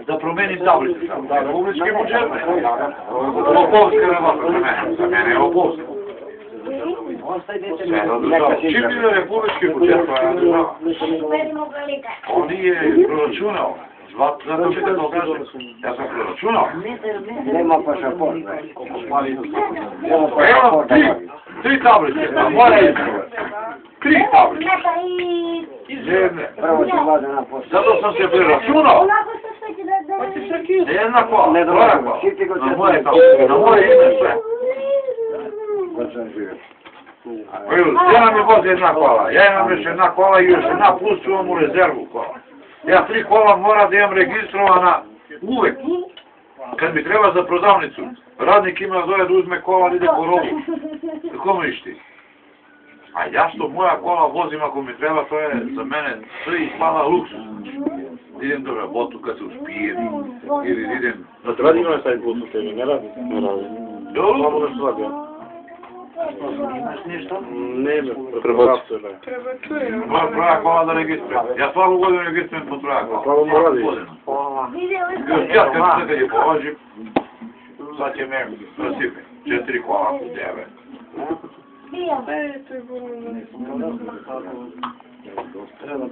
Da promenim tablicu samo. Republički budžet ne. Lopovska nema promenim. Za mene je lopovska. Čim ide republički budžet, pa je država. On nije proračunao. Zato mi da to kažem. Ja sam proračunao. Nema pašaport. Evo, tri tablice. A mora je 3 tablice. Prvo će vlada na posao. Zato sam se preračunao. Jedna kola, dvoja kola. Na moje ime sve. Gdje nam je voz jedna kola? Ja imam još jedna kola i još jedna plus čuvam u rezervu kola. Ja 3 kola moram da imam registrovana uvek. Kad mi treba za prodavnicu, radnik ima zove da uzme kola da ide po robu. Kako mi ti? A ja što moja kola vozim ako mi treba, to je za mene sve ispala luksus. Idem do rabotu kad se uspijem, ili idem... Da te radi imaju taj put u tebi, ne radi? Ne radi. Dobro? Samo nešto radi, ja? Imaš ništa? Ne, prebacuje. Moja troja kola da registrujem. Ja svaku godinu registrujem po troja kola. Pravo mu radi. Još ja kad je položim, sad će me prosipe. 4 kola, 9. Treba.